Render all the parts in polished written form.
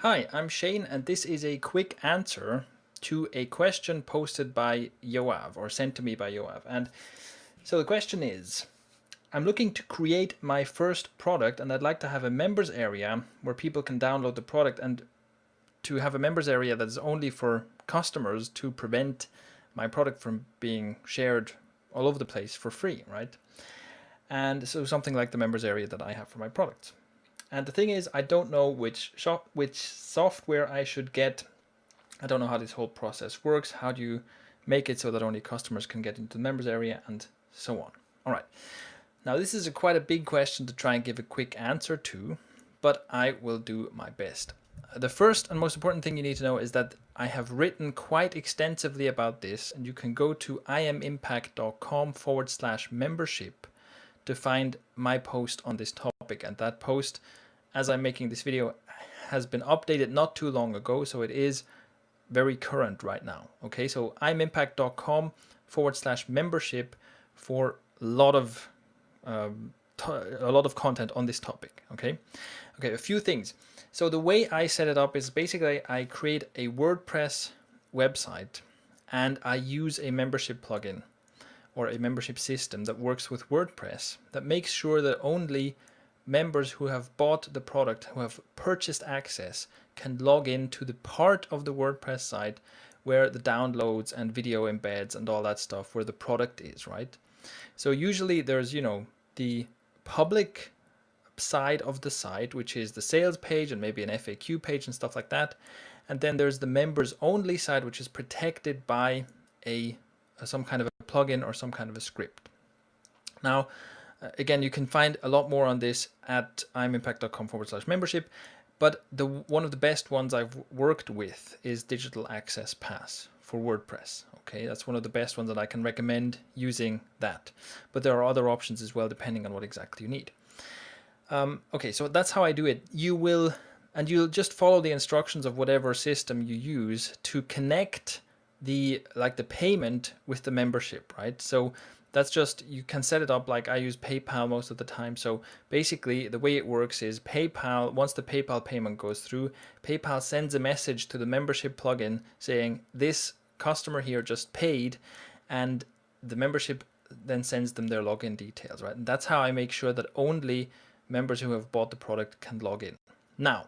Hi, I'm Shane, and this is a quick answer to a question posted by Yoav or sent to me by Yoav. And so the question is, I'm looking to create my first product and I'd like to have a members area where people can download the product, and to have a members area that is only for customers to prevent my product from being shared all over the place for free, right? And so something like the members area that I have for my products. And the thing is, I don't know which software I should get. I don't know how this whole process works. How do you make it so that only customers can get into the members area, and so on. All right. Now this is quite a big question to try and give a quick answer to, but I will do my best. The first and most important thing you need to know is that I have written quite extensively about this, and you can go to imimpact.com/membership to find my post on this topic. And that post, as I'm making this video, has been updated not too long ago, so it is very current right now. Okay, so imimpact.com/membership for a lot of content on this topic. Okay, a few things. So the way I set it up is basically I create a WordPress website and I use a membership plugin or a membership system that works with WordPress that makes sure that only members who have bought the product, who have purchased access, can log into the part of the WordPress site where the downloads and video embeds and all that stuff, where the product is, right? So usually there's, the public side of the site, which is the sales page and maybe an FAQ page and stuff like that. And then there's the members only side, which is protected by some kind of a plugin or some kind of a script. Now, again, you can find a lot more on this at imimpact.com/membership, but one of the best ones I've worked with is Digital Access Pass for WordPress. Okay, that's one of the best ones that I can recommend using that. But there are other options as well, depending on what exactly you need. Okay, so that's how I do it. You'll just follow the instructions of whatever system you use to connect the payment with the membership, right? So that's just, you can set it up like I use PayPal most of the time. So basically the way it works is PayPal, once the PayPal payment goes through, PayPal sends a message to the membership plugin saying this customer here just paid, and the membership then sends them their login details, right? And that's how I make sure that only members who have bought the product can log in. Now,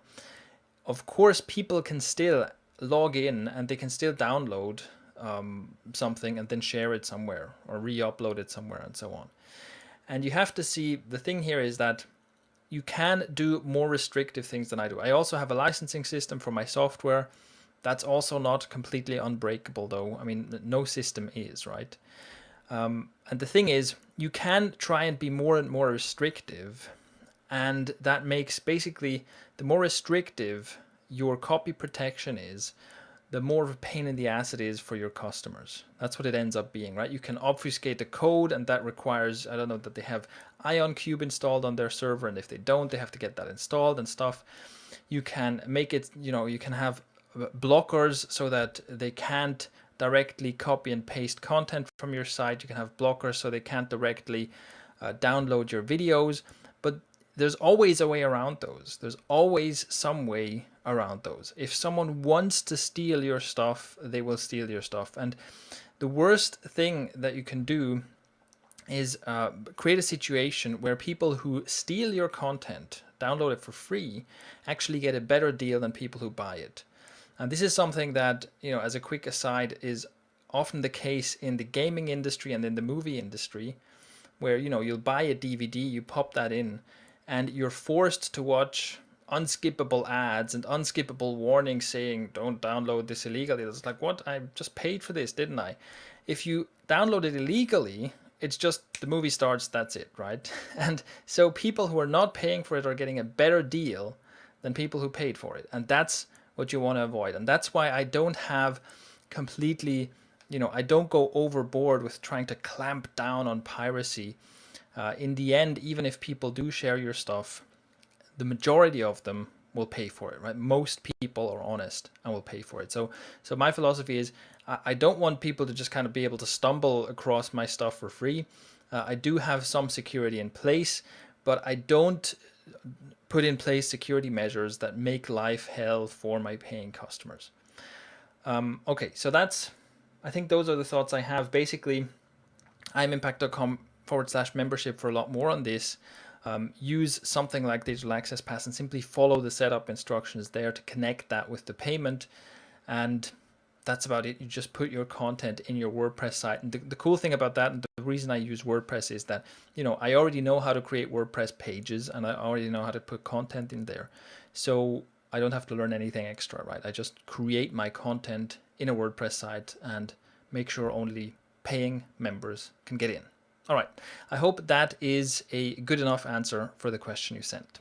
of course, people can still log in and they can still download something and then share it somewhere or re-upload it somewhere and so on. And you have to see, the thing here is that you can do more restrictive things than I do. I also have a licensing system for my software. That's also not completely unbreakable though. I mean, no system is, right? And the thing is, you can try and be more and more restrictive, and that makes basically, the more restrictive your copy protection is, the more of a pain in the ass it is for your customers. That's what it ends up being, right? You can obfuscate the code, and that requires, I don't know, that they have IonCube installed on their server, and if they don't, they have to get that installed and stuff. You can make it, you can have blockers so that they can't directly copy and paste content from your site. You can have blockers so they can't directly download your videos, but there's always a way around those. There's always some way around those. If someone wants to steal your stuff, they will steal your stuff. And the worst thing that you can do is create a situation where people who steal your content, download it for free, actually get a better deal than people who buy it. And this is something that, as a quick aside, is often the case in the gaming industry and in the movie industry, where, you'll buy a DVD, you pop that in, and you're forced to watch unskippable ads and unskippable warnings saying, don't download this illegally. It's like, what? I just paid for this, didn't I? If you download it illegally, it's just the movie starts, that's it, right? And so people who are not paying for it are getting a better deal than people who paid for it. And that's what you want to avoid. And that's why I don't have completely, I don't go overboard with trying to clamp down on piracy. In the end, even if people do share your stuff, the majority of them will pay for it, right? Most people are honest and will pay for it. So my philosophy is, I don't want people to just kind of be able to stumble across my stuff for free. I do have some security in place, but I don't put in place security measures that make life hell for my paying customers. Okay, so I think those are the thoughts I have. Basically, imimpact.com/membership for a lot more on this. Use something like Digital Access Pass and simply follow the setup instructions there to connect that with the payment. And that's about it. You just put your content in your WordPress site. And the cool thing about that, and the reason I use WordPress, is that, I already know how to create WordPress pages, and I already know how to put content in there. So I don't have to learn anything extra, right? I just create my content in a WordPress site and make sure only paying members can get in. All right. I hope that is a good enough answer for the question you sent.